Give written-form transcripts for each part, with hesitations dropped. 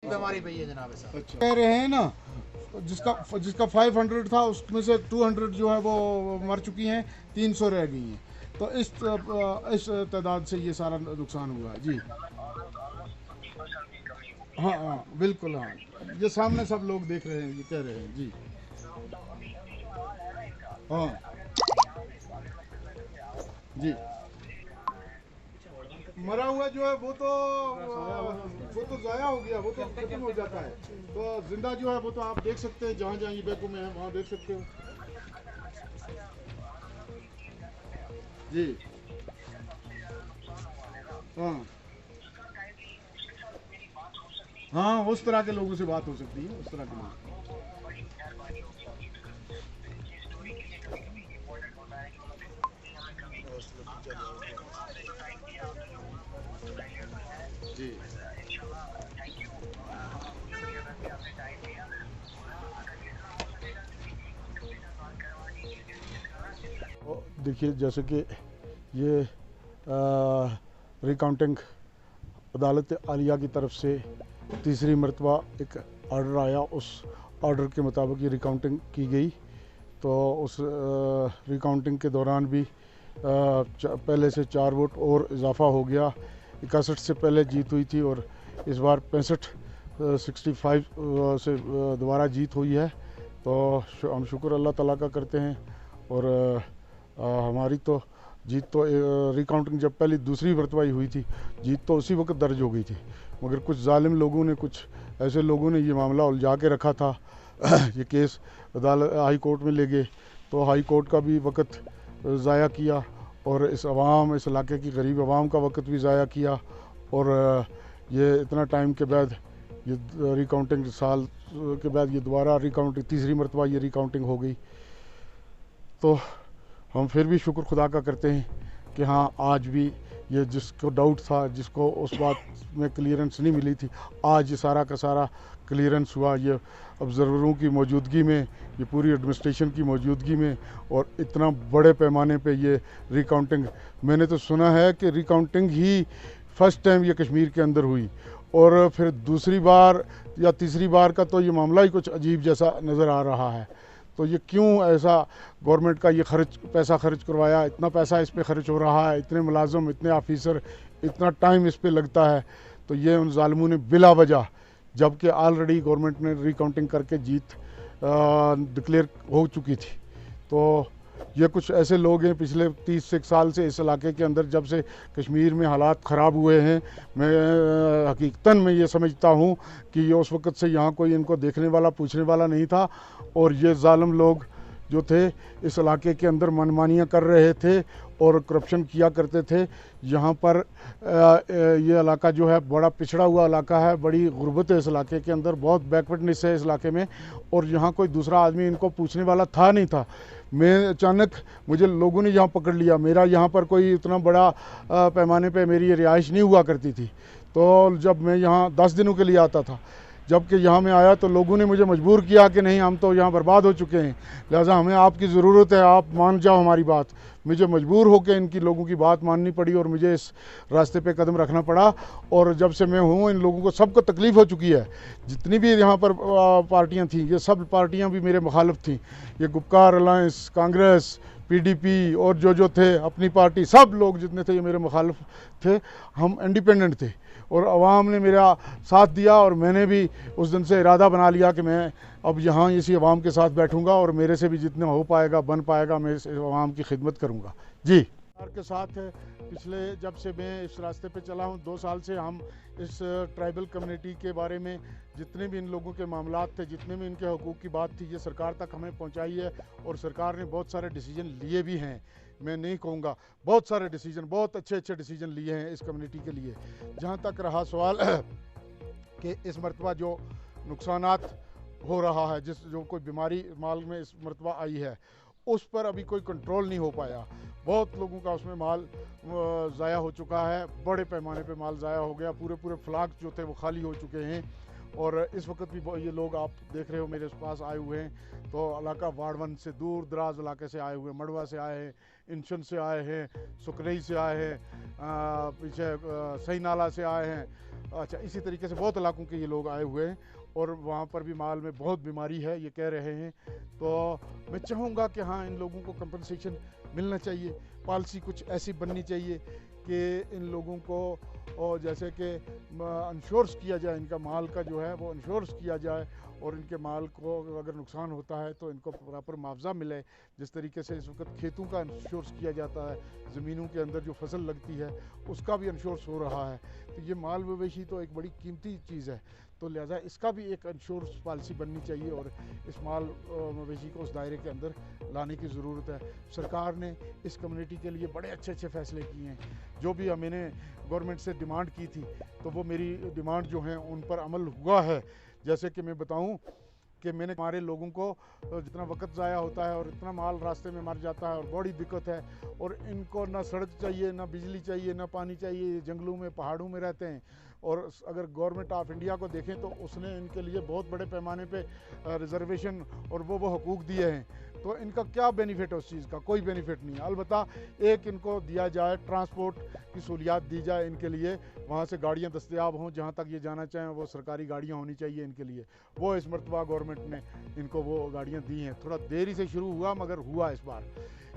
बीमारी पे ही है जनाब साहब। अच्छा कह रहे हैं ना, जिसका 500 था उसमें से 200 जो है वो मर चुकी हैं, 300 रह गई हैं। तो इस तादाद से ये सारा नुकसान हुआ है जी। हाँ हाँ बिल्कुल, हाँ ये सामने सब लोग देख रहे हैं, ये कह रहे हैं जी। हाँ जी, मरा हुआ जो है वो तो ज़ाया हो गया, वो तो खत्म हो जाता है। तो जिंदा जो है वो तो आप देख सकते हैं, जहाँ जहाँ ये बैकों में है वहाँ देख सकते हो जी। हाँ हाँ, उस तरह के लोगों से बात हो सकती है, उस तरह के लोग। जी देखिए, जैसे कि ये रिकाउंटिंग अदालत आलिया की तरफ से तीसरी मरतबा एक ऑर्डर आया, उस ऑर्डर के मुताबिक ये रिकाउंटिंग की गई। तो उस रिकाउंटिंग के दौरान भी पहले से 4 वोट और इजाफा हो गया। 61 से पहले जीत हुई थी और इस बार 65 से दोबारा जीत हुई है। तो हम शुक्र अल्लाह ताला का करते हैं। और हमारी तो जीत तो रिकाउंटिंग जब पहली दूसरी मरतबा हुई थी, जीत तो उसी वक्त दर्ज हो गई थी, मगर कुछ जालिम लोगों ने, कुछ ऐसे लोगों ने ये मामला उलझा के रखा था। ये केस अदालत हाई कोर्ट में ले गए, तो हाई कोर्ट का भी वक्त ज़ाया किया और इस इलाके की गरीब आवाम का वक्त भी ज़ाया किया। और ये इतना टाइम के बाद ये रिकाउंटिंग, साल के बाद ये दोबारा रिकाउंटिंग, तीसरी मरतबा ये रिकाउंटिंग हो गई। तो हम फिर भी शुक्र खुदा का करते हैं कि हाँ, आज भी ये जिसको डाउट था, जिसको उस बात में क्लियरेंस नहीं मिली थी, आज ये सारा का सारा क्लियरेंस हुआ। ये ऑब्जर्वरों की मौजूदगी में, ये पूरी एडमिनिस्ट्रेशन की मौजूदगी में, और इतना बड़े पैमाने पे ये रिकाउंटिंग, मैंने तो सुना है कि रिकाउंटिंग ही फर्स्ट टाइम ये कश्मीर के अंदर हुई, और फिर दूसरी बार या तीसरी बार का तो ये मामला ही कुछ अजीब जैसा नज़र आ रहा है। तो ये क्यों ऐसा गवर्नमेंट का ये पैसा खर्च करवाया, इतना पैसा इस पे खर्च हो रहा है, इतने मुलाजम, इतने ऑफिसर, इतना टाइम इस पे लगता है। तो ये उन जालिमों ने बिला वजह, जबकि ऑलरेडी गवर्नमेंट ने रिकाउंटिंग करके जीत डिक्लेयर हो चुकी थी। तो ये कुछ ऐसे लोग हैं पिछले 30 साल से इस इलाके के अंदर, जब से कश्मीर में हालात ख़राब हुए हैं, मैं हकीकतन में ये समझता हूँ कि ये उस वक़्त से यहाँ कोई इनको देखने वाला, पूछने वाला नहीं था। और ये जालिम लोग जो थे इस इलाके के अंदर मनमानियाँ कर रहे थे और करप्शन किया करते थे। यहाँ पर ये इलाका जो है बड़ा पिछड़ा हुआ इलाका है, बड़ी गुर्बत है इस इलाके के अंदर, बहुत बैकवर्डनेस है इस इलाके में, और यहाँ कोई दूसरा आदमी इनको पूछने वाला था नहीं था। मैं अचानक मुझे लोगों ने यहाँ पकड़ लिया, मेरा यहाँ पर कोई इतना बड़ा पैमाने पे मेरी रिहाइश नहीं हुआ करती थी। तो जब मैं यहाँ 10 दिनों के लिए आता था, जबकि यहाँ मैं आया तो लोगों ने मुझे मजबूर किया कि नहीं, हम तो यहाँ बर्बाद हो चुके हैं, लिहाजा हमें आपकी ज़रूरत है, आप मान जाओ हमारी बात। मुझे मजबूर होकर इनकी लोगों की बात माननी पड़ी और मुझे इस रास्ते पे कदम रखना पड़ा। और जब से मैं हूँ, इन लोगों को सबको तकलीफ़ हो चुकी है। जितनी भी यहाँ पर पार्टियाँ थीं, ये सब पार्टियाँ भी मेरे मुखालिफ थीं। ये गुपकार अलायंस, कांग्रेस, पीडीपी और जो थे अपनी पार्टी, सब लोग जितने थे ये मेरे मुखालिफ थे। हम इंडिपेंडेंट थे और आवाम ने मेरा साथ दिया, और मैंने भी उस दिन से इरादा बना लिया कि मैं अब यहाँ इसी आवाम के साथ बैठूंगा और मेरे से भी जितना हो पाएगा, बन पाएगा, मैं इस आवाम की खिदमत करूँगा जी। के साथ पिछले जब से मैं इस रास्ते पे चला हूँ, 2 साल से हम इस ट्राइबल कम्युनिटी के बारे में जितने भी इन लोगों के मामलात थे, जितने भी इनके हकूक़ की बात थी, ये सरकार तक हमें पहुँचाई है। और सरकार ने बहुत सारे डिसीजन लिए भी हैं, मैं नहीं कहूँगा, बहुत सारे डिसीजन, बहुत अच्छे डिसीजन लिए हैं इस कम्युनिटी के लिए। जहाँ तक रहा सवाल कि इस मरतबा जो नुकसानात हो रहा है, जो कोई बीमारी माल में इस मरतबा आई है, उस पर अभी कोई कंट्रोल नहीं हो पाया। बहुत लोगों का उसमें माल ज़ाया हो चुका है, बड़े पैमाने पे माल ज़ाया हो गया, पूरे फ्लाग जो थे वो खाली हो चुके हैं। और इस वक्त भी ये लोग आप देख रहे हो मेरे पास आए हुए हैं, तो इलाका वार्डवन से दूर दराज इलाके से आए हुए, मड़वा से आए हैं, इंशन से आए हैं, सुकनई से आए हैं, पीछे सही नाला से आए हैं। अच्छा, इसी तरीके से बहुत इलाकों के ये लोग आए हुए हैं और वहाँ पर भी माल में बहुत बीमारी है ये कह रहे हैं। तो मैं चाहूँगा कि हाँ, इन लोगों को कंपनसेशन मिलना चाहिए, पॉलिसी कुछ ऐसी बननी चाहिए कि इन लोगों को और जैसे कि इंश्योर्स किया जाए, इनका माल का जो है वो इंश्योर्स किया जाए और इनके माल को अगर नुकसान होता है तो इनको प्रॉपर मुआवजा मिले। जिस तरीके से इस वक्त खेतों का इंश्योर्स किया जाता है, ज़मीनों के अंदर जो फसल लगती है उसका भी इंश्योर्स हो रहा है। तो ये माल मवेशी तो एक बड़ी कीमती चीज़ है, तो लिहाजा इसका भी एक इंश्योरेंस पॉलिसी बननी चाहिए और इस माल मवेशी को उस दायरे के अंदर लाने की ज़रूरत है। सरकार ने इस कम्युनिटी के लिए बड़े अच्छे अच्छे फ़ैसले किए हैं। जो भी मैंने गवर्नमेंट से डिमांड की थी तो वो मेरी डिमांड जो है उन पर अमल हुआ है। जैसे कि मैं बताऊं कि मैंने हमारे लोगों को जितना वक्त ज़ाया होता है और इतना माल रास्ते में मर जाता है और बड़ी दिक्कत है, और इनको ना सड़क चाहिए, ना बिजली चाहिए, ना पानी चाहिए, जंगलों में पहाड़ों में रहते हैं। और अगर गवर्नमेंट ऑफ इंडिया को देखें तो उसने इनके लिए बहुत बड़े पैमाने पे रिजर्वेशन और वो हकूक़ दिए हैं, तो इनका क्या बेनिफिट है उस चीज़ का? कोई बेनिफिट नहीं है। अलबत्ता एक इनको दिया जाए, ट्रांसपोर्ट की सहूलियात दी जाए इनके लिए, वहाँ से गाड़ियाँ दस्तयाब हों, जहाँ तक ये जाना चाहें वो सरकारी गाड़ियाँ होनी चाहिए इनके लिए। वो इस मरतबा गवर्नमेंट ने इनको वो गाड़ियाँ दी हैं। थोड़ा देरी से शुरू हुआ मगर हुआ इस बार।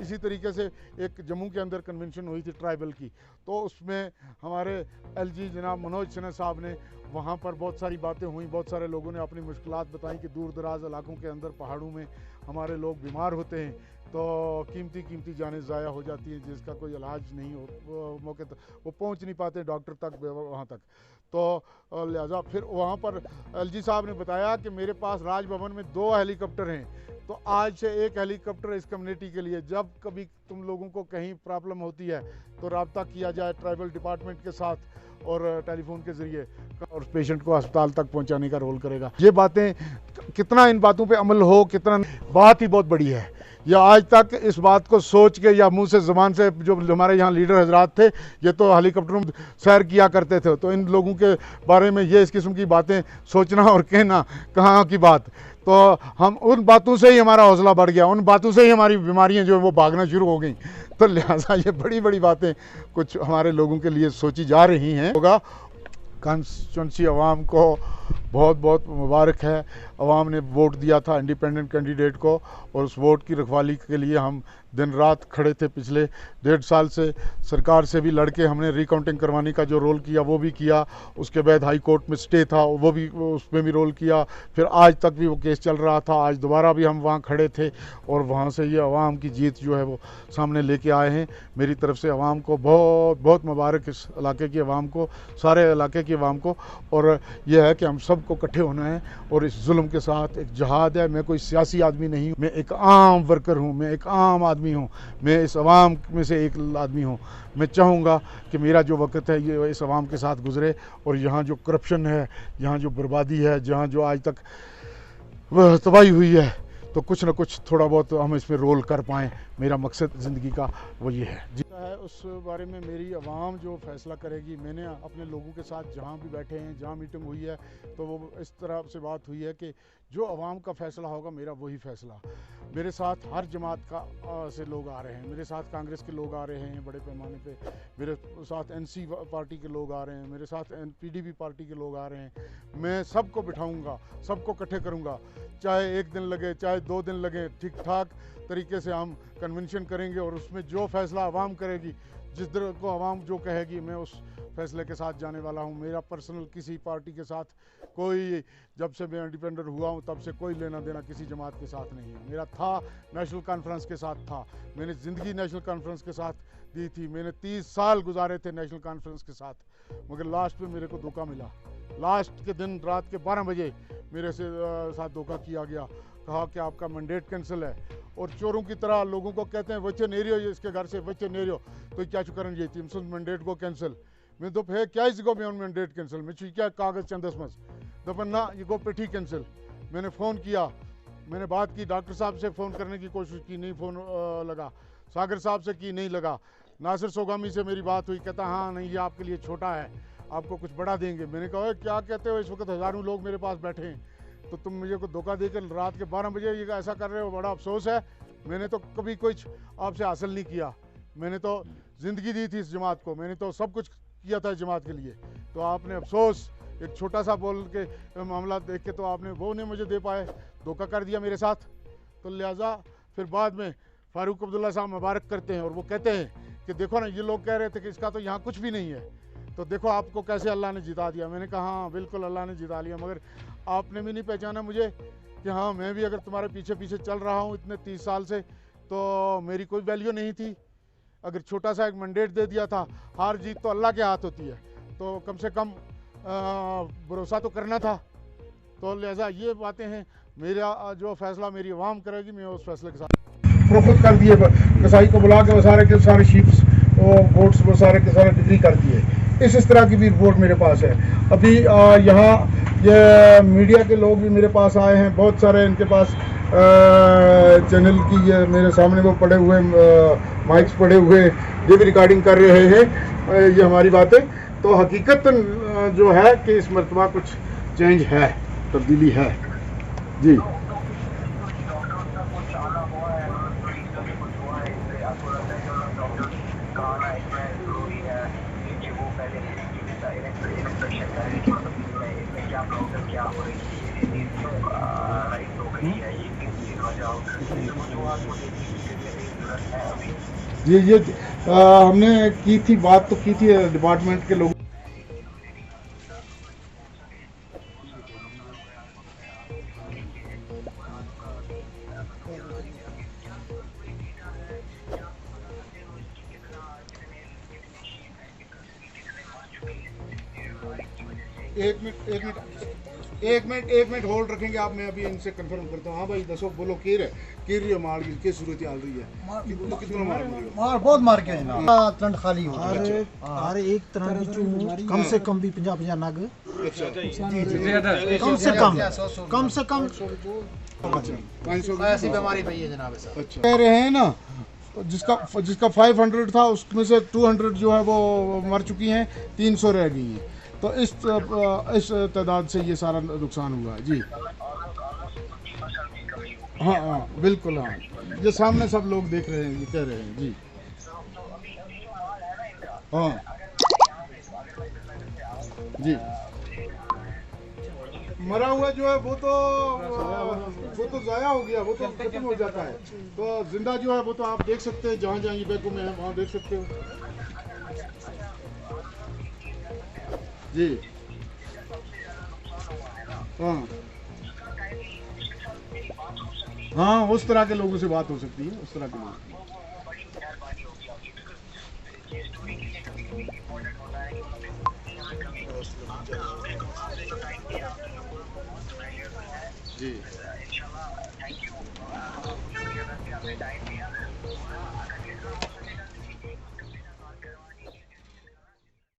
इसी तरीके से एक जम्मू के अंदर कन्वेंशन हुई थी ट्राइबल की, तो उसमें हमारे एलजी जनाब मनोज सिन्हा साहब ने वहाँ पर बहुत सारी बातें हुई, बहुत सारे लोगों ने अपनी मुश्किलात बताई कि दूर दराज इलाकों के अंदर पहाड़ों में हमारे लोग बीमार होते हैं तो कीमती जानें ज़ाया हो जाती हैं जिसका कोई इलाज नहीं हो, मौके तक वो पहुंच नहीं पाते डॉक्टर तक वहाँ तक। तो लिहाजा फिर वहाँ पर एलजी साहब ने बताया कि मेरे पास राजभवन में 2 हेलीकॉप्टर हैं, तो आज से एक हेलीकॉप्टर इस कम्युनिटी के लिए, जब कभी तुम लोगों को कहीं प्रॉब्लम होती है तो रब्ता किया जाए ट्राइबल डिपार्टमेंट के साथ और टेलीफोन के ज़रिए, और पेशेंट को अस्पताल तक पहुंचाने का रोल करेगा। ये बातें कितना इन बातों पे अमल हो, कितना बात ही बहुत बड़ी है। या आज तक इस बात को सोच के या मुंह से ज़बान से जो हमारे यहाँ लीडर हजरात थे ये तो हेलीकॉप्टरों में सैर किया करते थे, तो इन लोगों के बारे में ये इस किस्म की बातें सोचना और कहना कहाँ की बात। तो हम उन बातों से ही हमारा हौसला बढ़ गया, उन बातों से ही हमारी बीमारियां जो है वो भागना शुरू हो गई। तो लिहाजा ये बड़ी बड़ी बातें कुछ हमारे लोगों के लिए सोची जा रही हैं। होगा कॉन्स्टिट्यूंसी अवाम को बहुत बहुत मुबारक है। अवाम ने वोट दिया था इंडिपेंडेंट कैंडिडेट को और उस वोट की रखवाली के लिए हम दिन रात खड़े थे। पिछले 1.5 साल से सरकार से भी लड़के हमने रिकाउंटिंग करवाने का जो रोल किया वो भी किया, उसके बाद हाई कोर्ट में स्टे था वो भी, उसमें भी रोल किया, फिर आज तक भी वो केस चल रहा था। आज दोबारा भी हम वहाँ खड़े थे और वहाँ से ये अवाम की जीत जो है वो सामने लेके आए हैं। मेरी तरफ से अवाम को बहुत बहुत मुबारक, इस इलाके की अवाम को, सारे इलाके की अवाम को। और यह है कि हम सबको इकट्ठे होना है और इस जुल्म के साथ एक जहाद है। मैं कोई सियासी आदमी नहीं हूँ, मैं एक आम वर्कर हूँ, मैं एक आम आदमी हूँ, मैं इस अवाम में से एक आदमी हूँ। मैं चाहूँगा कि मेरा जो वक्त है ये इस अवाम के साथ गुजरे और यहाँ जो करप्शन है, यहाँ जो बर्बादी है, जहाँ जो आज तक तबाही हुई है, तो कुछ ना कुछ थोड़ा बहुत हम इसमें रोल कर पाएँ। मेरा मकसद ज़िंदगी का वो ये है जी है। उस बारे में मेरी आवाम जो फैसला करेगी। मैंने अपने लोगों के साथ जहाँ भी बैठे हैं, जहाँ मीटिंग हुई है, तो वो इस तरह से बात हुई है कि जो आवाम का फ़ैसला होगा मेरा वही फ़ैसला। मेरे साथ हर जमात का से लोग आ रहे हैं, मेरे साथ कांग्रेस के लोग आ रहे हैं बड़े पैमाने पे, मेरे साथ एनसी पार्टी के लोग आ रहे हैं, मेरे साथ पीडीपी पार्टी के लोग आ रहे हैं। मैं सबको बिठाऊंगा, सबको इकट्ठे करूंगा, चाहे 1 दिन लगे, चाहे 2 दिन लगे, ठीक ठाक तरीके से हम कन्वेंशन करेंगे और उसमें जो फैसला आवाम करेगी, जिस तरह को आवाम जो कहेगी, मैं उस फैसले के साथ जाने वाला हूं। मेरा पर्सनल किसी पार्टी के साथ कोई, जब से मैं इंडिपेंडेंट हुआ हूं तब से कोई लेना देना किसी जमात के साथ नहीं है। मेरा था नेशनल कॉन्फ्रेंस के साथ था, मैंने ज़िंदगी नेशनल कॉन्फ्रेंस के साथ दी थी, मैंने 30 साल गुजारे थे नेशनल कॉन्फ्रेंस के साथ, मगर लास्ट में मेरे को धोखा मिला। लास्ट के दिन रात के 12 बजे मेरे से साथ धोखा किया गया, कहा कि आपका मैंडेट कैंसिल है, और चोरों की तरह लोगों को कहते हैं वच्चे नेरियो, इसके घर से वच्चे नेरियो, तो क्या चुकरन ये थी मैंडेट को कैंसिल। मैं तो है क्या इसको मैं मैंडेट कैंसिल, मैं क्या कागज चंदस मस दफन ना ये गो पिठी कैंसिल। मैंने फ़ोन किया, मैंने बात की, डॉक्टर साहब से फ़ोन करने की कोशिश की, नहीं फ़ोन लगा, सागर साहब से की, नहीं लगा, नासिर सोगामी से मेरी बात हुई, कहता हाँ नहीं ये आपके लिए छोटा है, आपको कुछ बढ़ा देंगे। मैंने कहा क्या कहते हो, इस वक्त हज़ारों लोग मेरे पास बैठे हैं, तो तुम मुझे को धोखा देकर रात के 12 बजे ये ऐसा कर रहे हो, बड़ा अफसोस है। मैंने तो कभी कुछ आपसे हासिल नहीं किया, मैंने तो ज़िंदगी दी थी इस जमात को, मैंने तो सब कुछ किया था जमात के लिए। तो आपने अफसोस एक छोटा सा बोल के मामला देख के तो आपने वो नहीं मुझे दे पाए, धोखा कर दिया मेरे साथ। तो लिहाजा फिर बाद में फारूक अब्दुल्ला साहब मुबारक करते हैं और वो कहते हैं कि देखो ना, ये लोग कह रहे थे कि इसका तो यहाँ कुछ भी नहीं है, तो देखो आपको कैसे अल्लाह ने जिता दिया। मैंने कहा हाँ बिल्कुल अल्लाह ने जिता लिया, मगर आपने भी नहीं पहचाना मुझे कि हाँ मैं भी अगर तुम्हारे पीछे पीछे चल रहा हूँ इतने 30 साल से, तो मेरी कोई वैल्यू नहीं थी। अगर छोटा सा एक मैंडेट दे दिया था, हार जीत तो अल्लाह के हाथ होती है, तो कम से कम भरोसा तो करना था। तो लिहाजा ये बातें हैं, मेरा जो फैसला मेरी आवाम करेगी, मैं उस फैसले के साथ प्रोफुट कर दिए। कसाई को बुला के वो सारे के सारे शीप्स गोट्स वो सारे के सारे डिग्री कर दिए। इस तरह की भी रिपोर्ट मेरे पास है। अभी यहाँ ये मीडिया के लोग भी मेरे पास आए हैं, बहुत सारे इनके पास चैनल की ये मेरे सामने वो पड़े हुए माइक्स पड़े हुए, ये भी रिकॉर्डिंग कर रहे हैं ये हमारी बातें। तो हकीकत जो है कि इस मरतबा कुछ चेंज है, तब्दीली है जी। ये हमने की थी बात, तो की थी डिपार्टमेंट के लोग। एक मिनट होल्ड रखेंगे आप, मैं अभी इनसे कंफर्म करता हूँ। हाँ भाई दसो, बोलो कीर रही है मार की सूरत हाल रही है, कितना मार बहुत मार के जनाब तंड खाली हो हर एक तरह की कम से कम भी 50 नग, कम से कम ऐसी बीमारी पई है जनाब। अच्छा कह रहे हैं ना, जिसका 500 था उसमें से 200 जो है वो मर चुकी हैं, 300 रह गई हैं। तो इस तादाद से ये सारा नुकसान हुआ है जी। हाँ हाँ बिल्कुल, हाँ ये सामने सब लोग देख रहे हैं, ये कह रहे हैं जी। हाँ जी, मरा हुआ जो है वो तो ज़ाया हो गया, वो तो खत्म हो जाता है। तो जिंदा जो है वो तो आप देख सकते हैं, जहाँ जहाँ ये बैकों में है वहाँ देख सकते हो जी। हाँ हाँ, उस तरह के लोगों से बात हो सकती है, उस तरह के लोग जी।